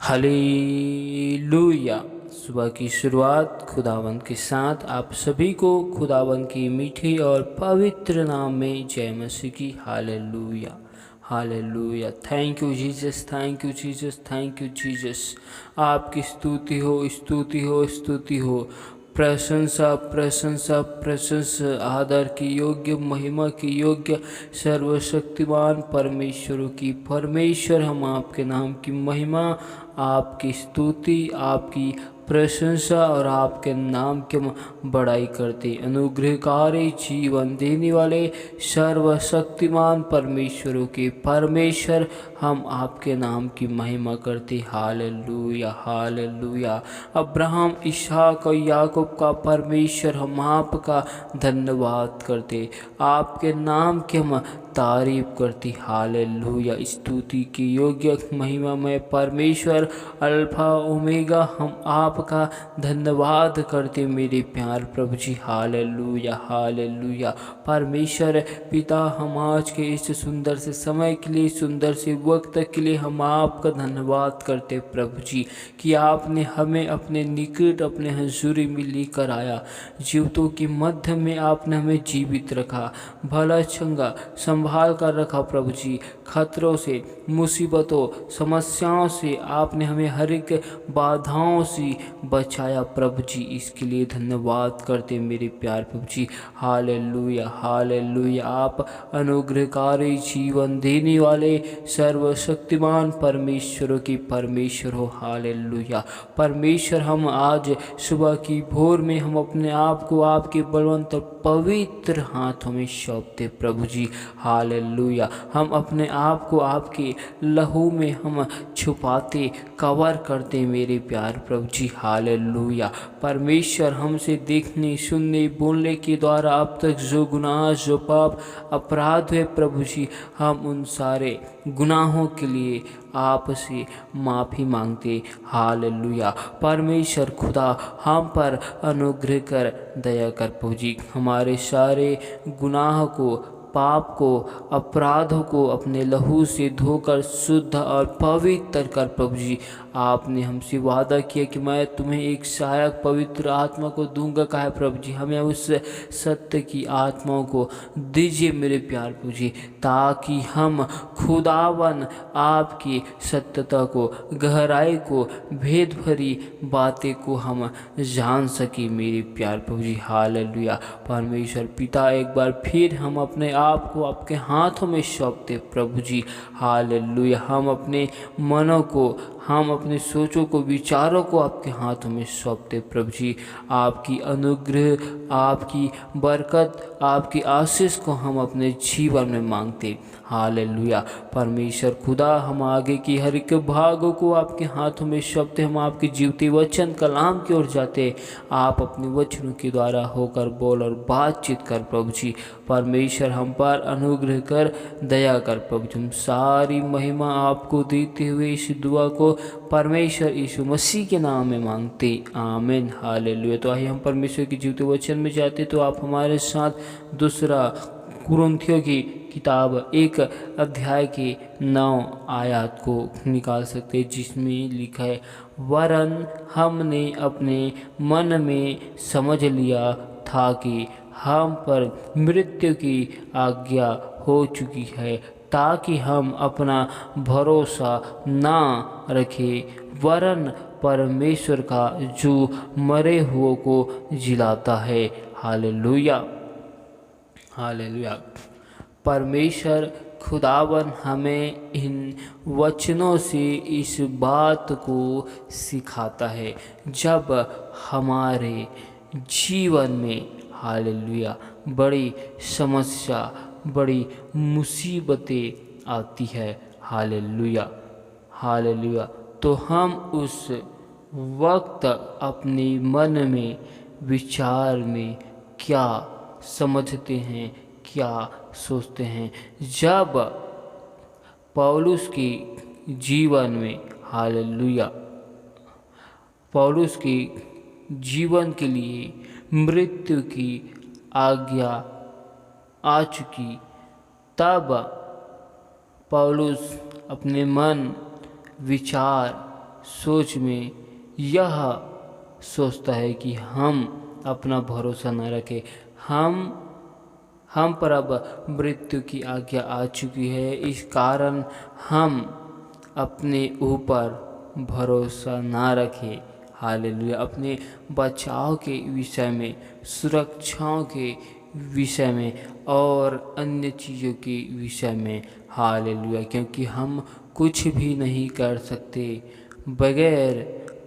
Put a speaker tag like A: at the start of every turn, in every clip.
A: Hallelujah. सुबह की शुरुआत खुदावंद के साथ आप सभी को खुदावंद की मीठी और पवित्र नाम में जय मसीह की। Hallelujah hallelujah. Thank you Jesus, thank you Jesus, thank you Jesus. आपकी स्तुति हो, स्तुति हो, स्तुति हो। प्रशंसा प्रशंसा प्रशंसा आदर की योग्य, महिमा की योग्य सर्वशक्तिमान परमेश्वर की। परमेश्वर, हम आपके नाम की महिमा, आपकी स्तुति, आपकी प्रशंसा और आपके नाम की बड़ाई करते। अनुग्रहकारी, जीवन देने वाले सर्वशक्तिमान परमेश्वरों के परमेश्वर, हम आपके नाम की महिमा करते। Hallelujah hallelujah. अब्राहम, इसहाक और याकूब का परमेश्वर, हम आपका धन्यवाद करते। आपके नाम की हम तारीफ करती। हालेलुया। स्तुति की योग्य, महिमा में परमेश्वर, अल्फा ओमेगा, हम आपका धन्यवाद करते मेरे प्यार प्रभु जी। Hallelujah hallelujah. परमेश्वर पिता, हम आज के इस सुंदर से समय के लिए, सुंदर से वक्त के लिए हम आपका धन्यवाद करते प्रभु जी, कि आपने हमें अपने निकट, अपने हजूरी में लेकर आया। जीवतों के मध्य में आपने हमें जीवित रखा, भला चंगा संभाल कर रखा प्रभु जी। खतरों से, मुसीबतों, समस्याओं से आपने हमें हर एक बाधाओं से बचाया प्रभु जी। इसके लिए धन्यवाद करते मेरे प्यार प्रभु जी। Hallelujah hallelujah. आप अनुग्रहकारी, जीवन देने वाले सर्वशक्तिमान परमेश्वरों की परमेश्वर हो। हालेलुया। परमेश्वर, हम आज सुबह की भोर में हम अपने आप को आपके बलवंत और पवित्र हाथों में सौंपते प्रभु जी। हालेलुया। हम अपने आप को आपके लहू में हम छुपाते, कवर करते मेरे प्यार प्रभु जी। हालेलुया। परमेश्वर, हमसे देखने, सुनने, बोलने के द्वारा अब तक जो गुनाह, जो पाप, अपराध है प्रभु जी, हम उन सारे गुनाहों के लिए आपसे माफ़ी मांगते। हालेलुया। परमेश्वर खुदा, हम पर अनुग्रह कर, दया कर प्रभु जी। हमारे सारे गुनाह को, पाप को, अपराधों को अपने लहू से धोकर शुद्ध और पवित्र कर प्रभु जी। आपने हमसे वादा किया कि मैं तुम्हें एक सहायक पवित्र आत्मा को दूंगा। कहा प्रभु जी, हमें उस सत्य की आत्माओं को दीजिए मेरे प्यार प्रभु जी, ताकि हम खुदावन आपकी सत्यता को, गहराई को, भेद भरी बातें को हम जान सके मेरे प्यार प्रभु जी। हालेलुया। परमेश्वर पिता, एक बार फिर हम अपने आप को आपके हाथों में सौंपते प्रभु जी। हालेलुया। हम अपने मनों को, हम अपने सोचों को, विचारों को आपके हाथों में सौंपते प्रभु जी। आपकी अनुग्रह, आपकी बरकत, आपकी आशीष को हम अपने जीवन में मांगते। हालेलुया। परमेश्वर खुदा, हम आगे की हर एक भागों को आपके हाथों में सौंपते। हम आपके जीवते वचन कलाम की ओर जाते। आप अपने वचनों के द्वारा होकर बोल और बातचीत कर प्रभु जी। परमेश्वर, हम पर अनुग्रह कर, दया कर प्रभु जी। हम सारी महिमा आपको देते हुए इस दुआ को परमेश्वर यीशु मसीह के नाम में मांगते। आमीन। हालेलुया। तो आइए हम परमेश्वर के जीवते वचन में जाते। तो आप हमारे साथ दूसरा कुरिन्थियों की किताब 1 अध्याय के 9 आयत को निकाल सकते, जिसमें लिखा है, वरन हमने अपने मन में समझ लिया था कि हम पर मृत्यु की आज्ञा हो चुकी है, ताकि हम अपना भरोसा ना रखें वरन परमेश्वर का, जो मरे हुओं को जिलाता है। Hallelujah hallelujah. परमेश्वर खुदावन हमें इन वचनों से इस बात को सिखाता है, जब हमारे जीवन में, हालेलुया, बड़ी समस्या, बड़ी मुसीबतें आती है। Hallelujah hallelujah. तो हम उस वक्त अपने मन में, विचार में क्या समझते हैं, क्या सोचते हैं। जब पौलुस के जीवन में, हालेलुया, पौलुस के जीवन के लिए मृत्यु की आज्ञा आ चुकी, तब पौलुस अपने मन, विचार, सोच में यह सोचता है कि हम अपना भरोसा न रखें, हम पर अब मृत्यु की आज्ञा आ चुकी है, इस कारण हम अपने ऊपर भरोसा ना रखें। हालेलुया। अपने बचाव के विषय में, सुरक्षाओं के विषय में और अन्य चीज़ों के विषय में। हालेलुया। क्योंकि हम कुछ भी नहीं कर सकते बगैर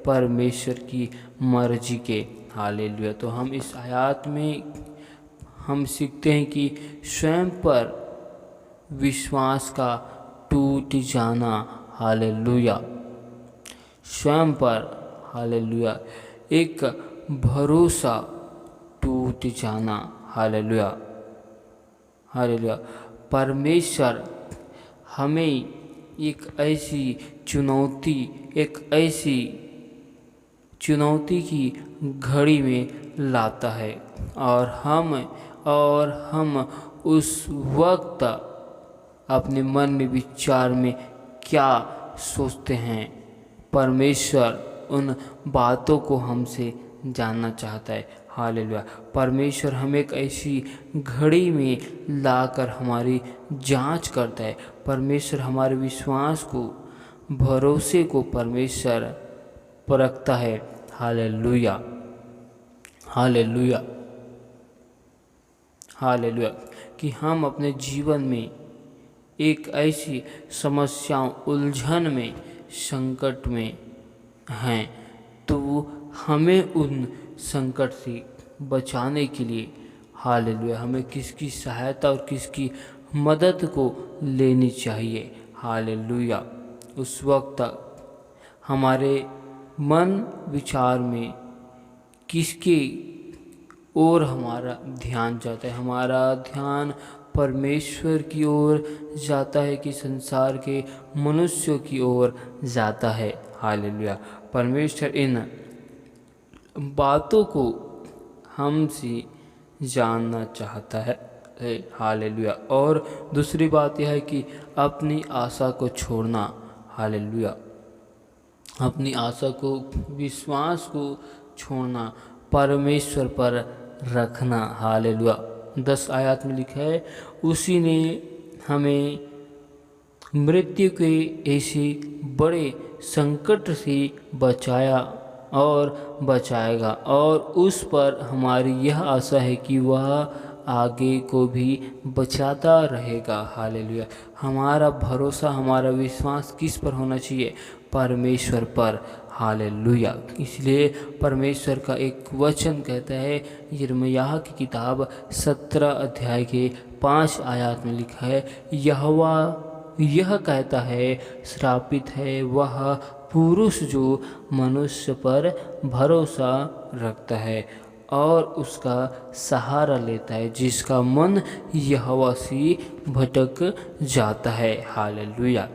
A: परमेश्वर की मर्जी के। हालेलुया। तो हम इस आयत में हम सीखते हैं कि स्वयं पर विश्वास का टूट जाना। हालेलुया। स्वयं पर, हालेलुया, एक भरोसा टूट जाना। हालेलुया। हालेलुया। परमेश्वर हमें एक ऐसी चुनौती की घड़ी में लाता है और हम उस वक्त अपने मन में, विचार में क्या सोचते हैं, परमेश्वर उन बातों को हमसे जानना चाहता है। हालेलुया। परमेश्वर हमें एक ऐसी घड़ी में लाकर हमारी जांच करता है। परमेश्वर हमारे विश्वास को, भरोसे को परमेश्वर परखता है। हालेलुया। हालेलुया। हालेलुया। कि हम अपने जीवन में एक ऐसी समस्या, उलझन में, संकट में हैं, तो हमें उन संकट से बचाने के लिए, हालेलुया, हमें किसकी सहायता और किसकी मदद को लेनी चाहिए। हालेलुया। उस वक्त हमारे मन विचार में किसके ओर हमारा ध्यान जाता है? हमारा ध्यान परमेश्वर की ओर जाता है कि संसार के मनुष्यों की ओर जाता है? हालेलुया। परमेश्वर इन बातों को हमसे जानना चाहता है। हालेलुया। और दूसरी बात यह है कि अपनी आशा को छोड़ना। हालेलुया। अपनी आशा को, विश्वास को छोड़ना, परमेश्वर पर रखना। हालेलुया। 10 आयत में लिखा है, उसी ने हमें मृत्यु के ऐसे बड़े संकट से बचाया और बचाएगा, और उस पर हमारी यह आशा है कि वह आगे को भी बचाता रहेगा। हालेलुया। हमारा भरोसा, हमारा विश्वास किस पर होना चाहिए? परमेश्वर पर। हालेलुया। इसलिए परमेश्वर का एक वचन कहता है, यिर्मयाह की किताब 17 अध्याय के 5 आयत में लिखा है, यहोवा यह कहता है, श्रापित है वह पुरुष जो मनुष्य पर भरोसा रखता है और उसका सहारा लेता है, जिसका मन यहोवा से भटक जाता है। हालेलुया।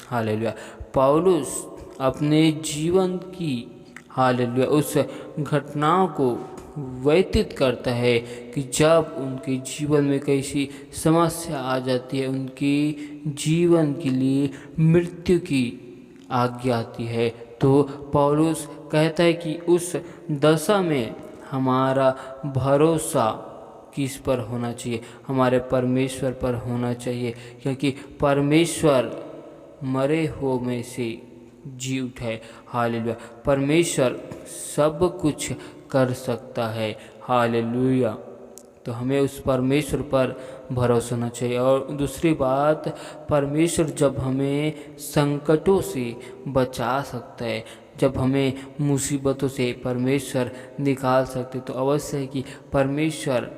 A: हालेलुया। पौलुस अपने जीवन की, हालेलुया, उस घटनाओं को व्यतीत करता है कि जब उनके जीवन में कैसी समस्या आ जाती है, उनके जीवन के लिए मृत्यु की आज्ञा आती है, तो पौलुस कहता है कि उस दशा में हमारा भरोसा किस पर होना चाहिए? हमारे परमेश्वर पर होना चाहिए, क्योंकि परमेश्वर मरे हुओं में से जी उठे। हालेलुया। परमेश्वर सब कुछ कर सकता है। हालेलुया। तो हमें उस परमेश्वर पर भरोसा होना चाहिए। और दूसरी बात, परमेश्वर जब हमें संकटों से बचा सकता है, जब हमें मुसीबतों से परमेश्वर निकाल सकते, तो अवश्य है कि परमेश्वर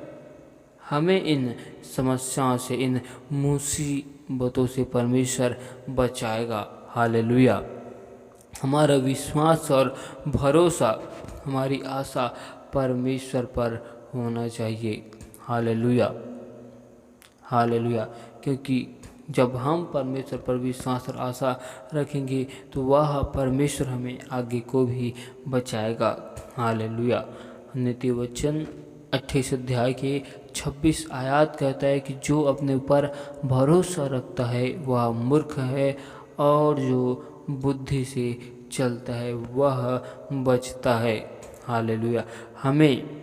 A: हमें इन समस्याओं से, इन मुसीबतों से परमेश्वर बचाएगा। हालेलुया। हमारा विश्वास और भरोसा, हमारी आशा परमेश्वर पर होना चाहिए। हालेलुया। हालेलुया। क्योंकि जब हम परमेश्वर पर विश्वास और आशा रखेंगे तो वह परमेश्वर हमें आगे को भी बचाएगा। हालेलुया। नीति वचन 28 अध्याय के 26 आयत कहता है कि जो अपने ऊपर भरोसा रखता है वह मूर्ख है, और जो बुद्धि से चलता है वह बचता है। हालेलुया। हमें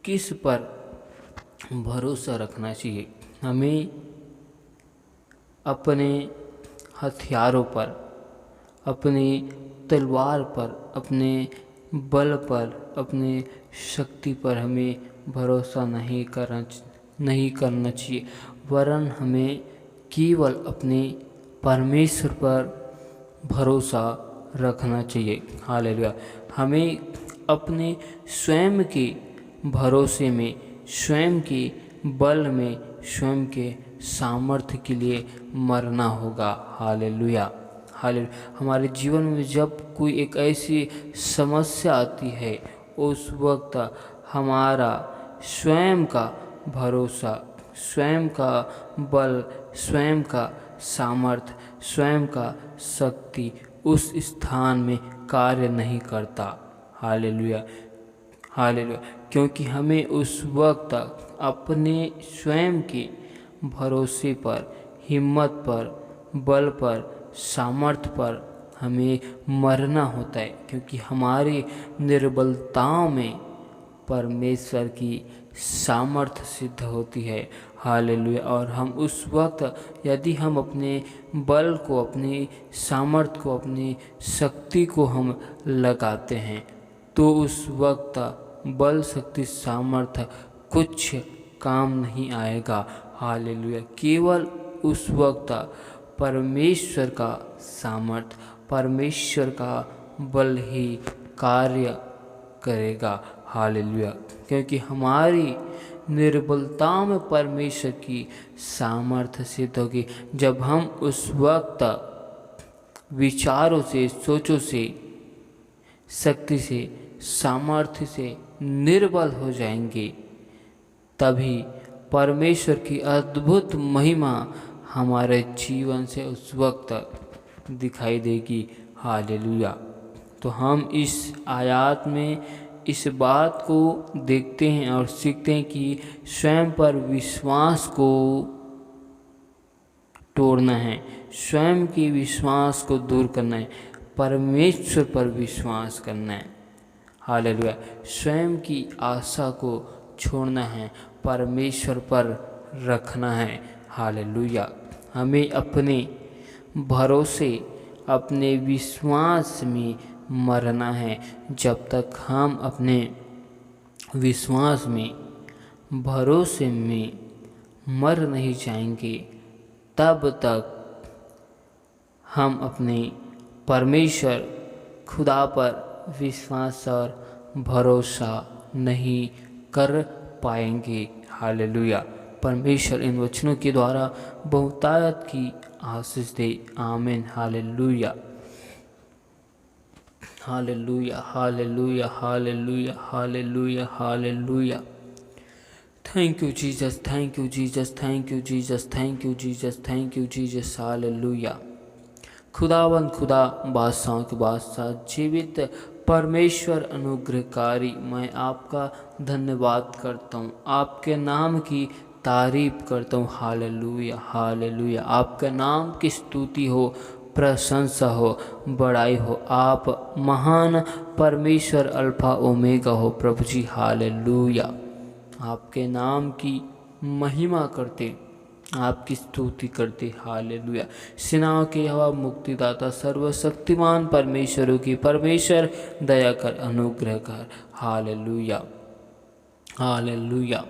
A: किस पर भरोसा रखना चाहिए? हमें अपने हथियारों पर, अपनी तलवार पर, अपने बल पर, अपने शक्ति पर हमें भरोसा नहीं करना चाहिए, वरन हमें केवल अपने परमेश्वर पर भरोसा रखना चाहिए। हालेलुया। हमें अपने स्वयं के भरोसे में, स्वयं के बल में, स्वयं के सामर्थ्य के लिए मरना होगा। हालेलुया। हालेलुया। हमारे जीवन में जब कोई एक ऐसी समस्या आती है, उस वक्त हमारा स्वयं का भरोसा, स्वयं का बल, स्वयं का सामर्थ्य, स्वयं का शक्ति उस स्थान में कार्य नहीं करता। हालेलुया। हालेलुया। क्योंकि हमें उस वक्त अपने स्वयं के भरोसे पर, हिम्मत पर, बल पर, सामर्थ्य पर हमें मरना होता है, क्योंकि हमारी निर्बलताओं में परमेश्वर की सामर्थ्य सिद्ध होती है। हालेलुया। और हम उस वक्त यदि हम अपने बल को, अपनी सामर्थ्य को, अपनी शक्ति को हम लगाते हैं, तो उस वक्त बल, शक्ति, सामर्थ्य कुछ काम नहीं आएगा। हालेलुया। केवल उस वक्त परमेश्वर का सामर्थ्य, परमेश्वर का बल ही कार्य करेगा। हालेलुया। क्योंकि हमारी निर्बलता में परमेश्वर की सामर्थ्य सिद्ध होगी। जब हम उस वक्त विचारों से, सोचों से, शक्ति से, सामर्थ्य से निर्बल हो जाएंगे, तभी परमेश्वर की अद्भुत महिमा हमारे जीवन से उस वक्त दिखाई देगी। हालेलुया। तो हम इस आयत में इस बात को देखते हैं और सीखते हैं कि स्वयं पर विश्वास को तोड़ना है, स्वयं के विश्वास को दूर करना है, परमेश्वर पर विश्वास करना है। हालेलुया। स्वयं की आशा को छोड़ना है, परमेश्वर पर रखना है। हालेलुया। हमें अपने भरोसे, अपने विश्वास में मरना है। जब तक हम अपने विश्वास में, भरोसे में मर नहीं जाएंगे, तब तक हम अपने परमेश्वर खुदा पर विश्वास और भरोसा नहीं कर पाएंगे। हालेलुया। परमेश्वर इन वचनों के द्वारा बहुतायत की आशीष दे। आमीन। Hallelujah. Hallelujah. Hallelujah. Hallelujah. Hallelujah. Hallelujah. Thank you Jesus, thank you Jesus, thank you Jesus, thank you Jesus, thank you Jesus. Hallelujah. खुदावंद खुदा, बादशाहों के बादशाह, जीवित परमेश्वर, अनुग्रहकारी, मैं आपका धन्यवाद करता हूँ, आपके नाम की तारीफ करता हूँ। हालेलुया। हालेलुया। आपका नाम की स्तुति हो, प्रशंसा हो, बड़ाई हो। आप महान परमेश्वर, अल्फा ओमेगा हो प्रभु जी। हालेलुया। आपके नाम की महिमा करते, आपकी स्तुति करते। हालेलुया। सेनाओं के यहोवा, मुक्तिदाता, सर्वशक्तिमान परमेश्वरों की परमेश्वर, दया कर, अनुग्रह कर। हालेलुया। हालेलुया।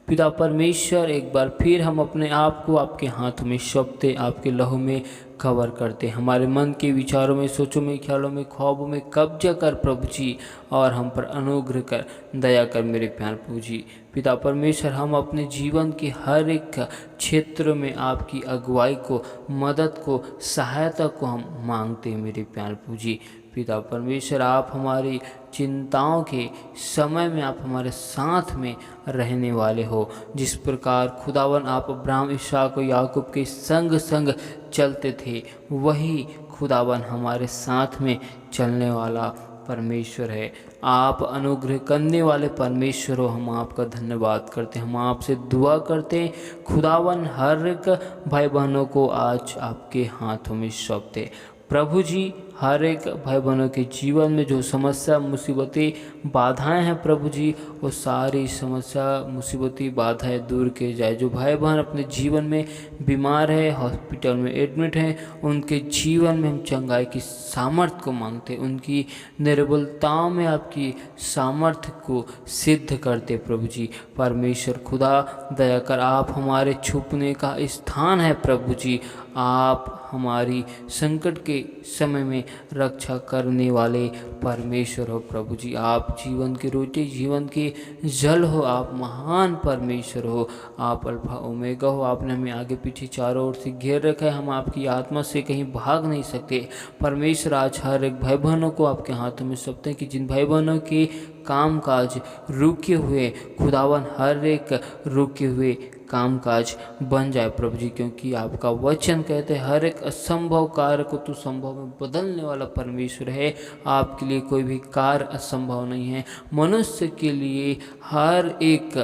A: पिता परमेश्वर, एक बार फिर हम अपने आप को आपके हाथ में सौंपते, आपके लहू में कवर करते। हमारे मन के विचारों में, सोचों में, ख्यालों में, ख्वाबों में कब्जा कर प्रभु जी, और हम पर अनुग्रह कर, दया कर मेरे प्यार प्रभु जी। पिता परमेश्वर, हम अपने जीवन के हर एक क्षेत्र में आपकी अगुवाई को, मदद को, सहायता को हम मांगते हैं मेरे प्यार प्रभु जी। पिता परमेश्वर, आप हमारी चिंताओं के समय में आप हमारे साथ में रहने वाले हो। जिस प्रकार खुदावन आप अब्राहम, इसहाक और याकूब के संग संग चलते थे, वही खुदावन हमारे साथ में चलने वाला परमेश्वर है। आप अनुग्रह करने वाले परमेश्वर हो। हम आपका धन्यवाद करते हैं, हम आपसे दुआ करते हैं। खुदावन हर एक भाई बहनों को आज आपके हाथों में सौंपते प्रभु जी। हर एक भाई बहनों के जीवन में जो समस्या मुसीबतें बाधाएं हैं प्रभु जी, वो सारी समस्या मुसीबतें बाधाएं दूर किए जाए। जो भाई बहन अपने जीवन में बीमार है, हॉस्पिटल में एडमिट हैं, उनके जीवन में हम चंगाई की सामर्थ्य को मांगते, उनकी निर्बलताओं में आपकी सामर्थ्य को सिद्ध करते प्रभु जी। परमेश्वर खुदा दया कर, आप हमारे छुपने का स्थान है प्रभु जी। आप हमारी संकट के समय में रक्षा करने वाले परमेश्वर हो प्रभु जी। आप जीवन की रोटी, जीवन के जल हो, आप महान परमेश्वर हो, आप अल्फा ओमेगा हो। आपने हमें आगे पीछे चारों ओर से घेर रखा है, हम आपकी आत्मा से कहीं भाग नहीं सकते। परमेश्वर आज हर एक भाई बहनों को आपके हाथों में सौंपते हैं कि जिन भाई बहनों के कामकाज रुके हुए, खुदावन हर एक रुके हुए कामकाज बन जाए प्रभु जी, क्योंकि आपका वचन कहते हैं हर एक असंभव कार्य को तू संभव में बदलने वाला परमेश्वर है। आपके लिए कोई भी कार्य असंभव नहीं है। मनुष्य के लिए हर एक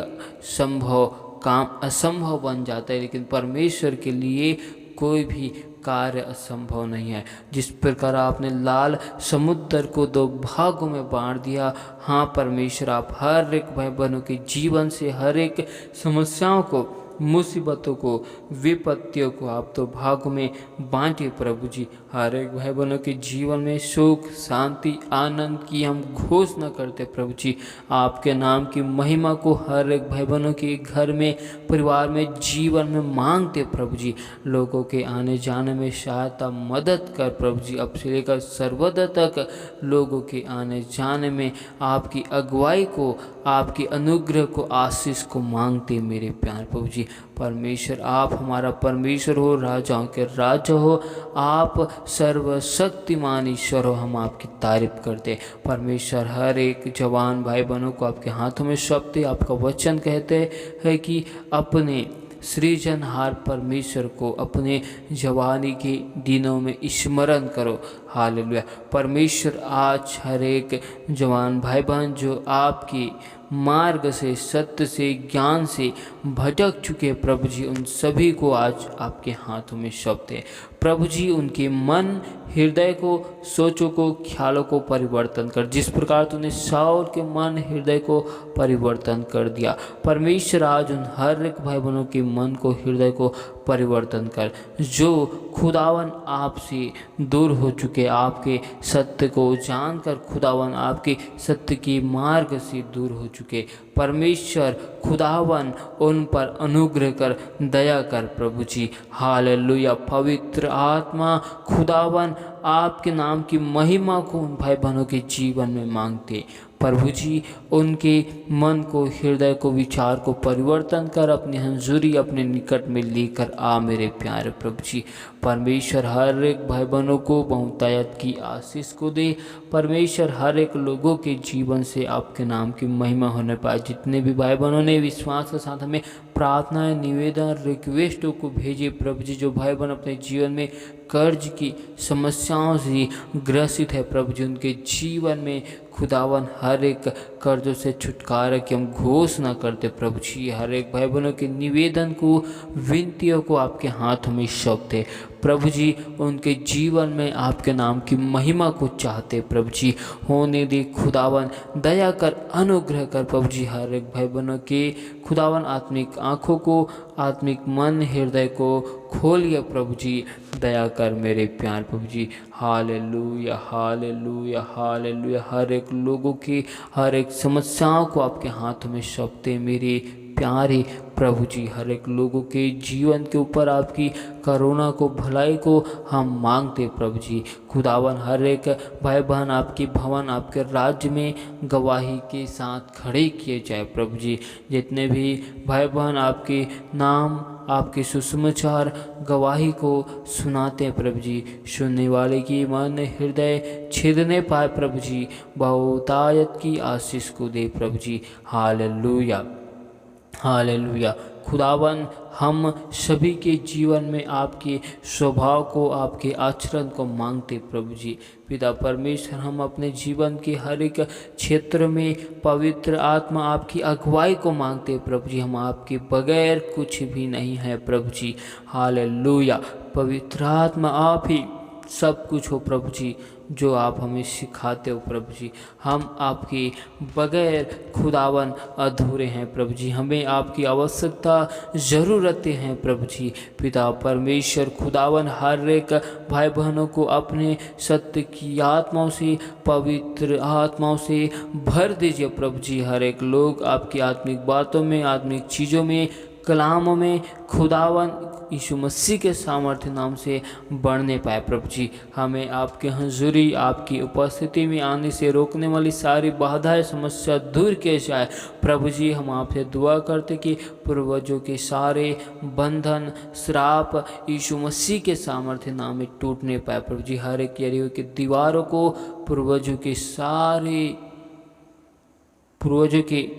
A: संभव काम असंभव बन जाता है, लेकिन परमेश्वर के लिए कोई भी कार्य असंभव नहीं है। जिस प्रकार आपने लाल समुद्र को दो भागों में बांट दिया, हाँ परमेश्वर, आप हर एक भाई बहनों के जीवन से हर एक समस्याओं को, मुसीबतों को, विपत्तियों को आप तो भागों में बांटे प्रभु जी। हर एक भाई बहनों के जीवन में सुख, शांति, आनंद की हम घोषणा करते प्रभु जी। आपके नाम की महिमा को हर एक भाई बहनों के घर में, परिवार में, जीवन में मांगते प्रभु जी। लोगों के आने जाने में सहायता, मदद कर प्रभु जी। अब से लेकर सर्वदा तक लोगों के आने जाने में आपकी अगुवाई को, आपकी अनुग्रह को, आशीष को मांगते मेरे प्यार प्रभु जी। परमेश्वर, आप हमारा परमेश्वर हो, राजाओं के राजा हो, आप सर्वशक्तिमान ईश्वर हो। हम आपकी तारीफ करते परमेश्वर। हर एक जवान भाई बहनों को आपके हाथों में सौंपते। आपका वचन कहते हैं कि अपने सृजनहार परमेश्वर को अपने जवानी के दिनों में स्मरण करो। हालेलुया। परमेश्वर, आज हर एक जवान भाई बहन जो आपकी मार्ग से, सत्य से, ज्ञान से भटक चुके प्रभु जी, उन सभी को आज आपके हाथों में सौंपते प्रभु जी। उनके मन, हृदय को, सोचों को, ख्यालों को परिवर्तन कर, जिस प्रकार तूने शाऊल के मन, हृदय को परिवर्तन कर दिया परमेश्वर, आज उन हर एक भाई बहनों के मन को, हृदय को परिवर्तन कर, जो खुदावन आपसे दूर हो चुके, आपके सत्य को जानकर खुदावन आपके सत्य के मार्ग से दूर हो चुके परमेश्वर, खुदावन उन पर अनुग्रह कर, दया कर प्रभु जी। हालेलुया। पवित्र आत्मा खुदावन आपके नाम की महिमा को उन भाई बहनों के जीवन में मांगते प्रभु जी। उनके मन को, हृदय को, विचार को परिवर्तन कर, अपनी हंजूरी अपने निकट में लेकर आ मेरे प्यारे प्रभु जी। परमेश्वर, हर एक भाई बहनों को बहुतायत की आशीष को दे परमेश्वर। हर एक लोगों के जीवन से आपके नाम की महिमा होने पाए। जितने भी भाई बहनों ने विश्वास के साथ हमें प्रार्थनाएं, निवेदन, रिक्वेस्टों को भेजे प्रभु जी, जो भाई बहन अपने जीवन में कर्ज की समस्याओं से ग्रसित है प्रभु जी, उनके जीवन में खुदावन हर एक कर्जों से छुटकारा की हम घोषणा करते प्रभु जी। हर एक भाई बहनों के निवेदन को, विनतियों को आपके हाथों में सौंपते प्रभु जी। उनके जीवन में आपके नाम की महिमा को चाहते प्रभु जी। होने दे खुदावन, दया कर, अनुग्रह कर प्रभु जी। हर एक भाई बहनों के खुदावन आत्मिक आँखों को, आत्मिक मन, हृदय को खोलिए प्रभु जी। दया कर मेरे प्यार प्रभु जी। Hallelujah, hallelujah, hallelujah. हर एक लोगों की हर एक समस्याओं को आपके हाथों में सौंपते मेरे प्यारे प्रभु जी। हर एक लोगों के जीवन के ऊपर आपकी करुणा को, भलाई को हम मांगते प्रभु जी। खुदावन, हर एक भाई बहन आपके भवन, आपके राज्य में गवाही के साथ खड़े किए जाए प्रभु जी। जितने भी भाई बहन आपके नाम, आपके सुसमाचार, गवाही को सुनाते हैं प्रभु जी, सुनने वाले की मन, हृदय छेदने पाए प्रभु जी। बहुतायत की आशीष को दे प्रभु जी। Hallelujah, hallelujah. खुदावन, हम सभी के जीवन में आपके स्वभाव को, आपके आचरण को मांगते प्रभु जी। पिता परमेश्वर, हम अपने जीवन के हर एक क्षेत्र में पवित्र आत्मा आपकी अगुवाई को मांगते प्रभु जी। हम आपके बगैर कुछ भी नहीं है प्रभु जी। हालेलुया। पवित्र आत्मा, आप ही सब कुछ हो प्रभु जी जो आप हमें सिखाते हो प्रभु जी। हम आपके बगैर खुदावन अधूरे हैं प्रभु जी, हमें आपकी आवश्यकता ज़रूरतें हैं प्रभु जी। पिता परमेश्वर खुदावन हर एक भाई बहनों को अपने सत्य की आत्माओं से, पवित्र आत्माओं से भर दीजिए प्रभु जी। हर एक लोग आपकी आत्मिक बातों में, आत्मिक चीज़ों में, कलामों में खुदावन यीशु मसीह के सामर्थ्य नाम से बढ़ने पाए प्रभु जी। हमें आपके हजूरी, आपकी उपस्थिति में आने से रोकने वाली सारी बाधाएं, समस्या दूर किए जाए प्रभु जी। हम आपसे दुआ करते कि पूर्वजों के सारे बंधन, श्राप यीशु मसीह के सामर्थ्य नाम में टूटने पाए प्रभु जी। हर एक यरीहो की दीवारों को, पूर्वजों के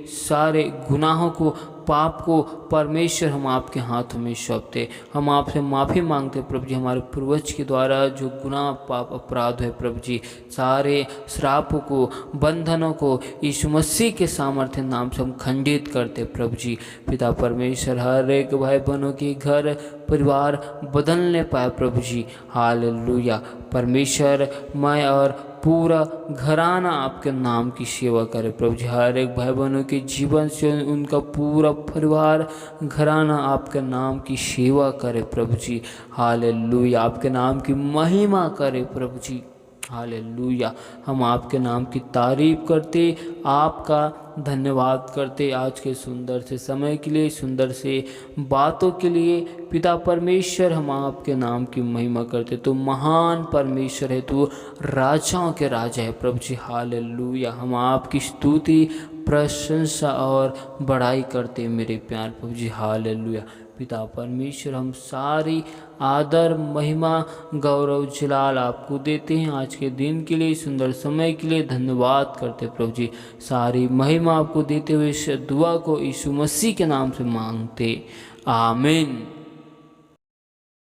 A: सारे गुनाहों को, पाप को परमेश्वर हम आपके हाथों में सौंपते। हम आपसे माफ़ी मांगते प्रभु जी, हमारे पूर्वज के द्वारा जो गुनाह, पाप, अपराध है प्रभु जी, सारे श्रापों को, बंधनों को यीशु मसीह के सामर्थ्य नाम से हम खंडित करते प्रभु जी। पिता परमेश्वर हर एक भाई बहनों के घर परिवार बदलने पाए प्रभु जी। हालेलुया। परमेश्वर मैं और पूरा घराना आपके नाम की सेवा करे प्रभु जी। हर एक भाई बहनों के जीवन से उनका पूरा परिवार घराना आपके नाम की सेवा करे प्रभु जी। हालेलुया। आपके नाम की महिमा करे प्रभु जी। हालेलुया। हम आपके नाम की तारीफ करते, आपका धन्यवाद करते आज के सुंदर से समय के लिए, सुंदर से बातों के लिए। पिता परमेश्वर हम आपके नाम की महिमा करते। तो महान परमेश्वर है, तू राजाओं के राजा है प्रभु जी। हालेलुया। हम आपकी स्तुति, प्रशंसा और बड़ाई करते मेरे प्यार प्रभु जी। हालेलुया। पिता परमेश्वर हम सारी आदर, महिमा, गौरव, जलाल आपको देते हैं। आज के दिन के लिए, सुंदर समय के लिए धन्यवाद करते प्रभु जी। सारी महिमा आपको देते हुए इस दुआ को यीशु मसीह के नाम से मांगते, आमीन।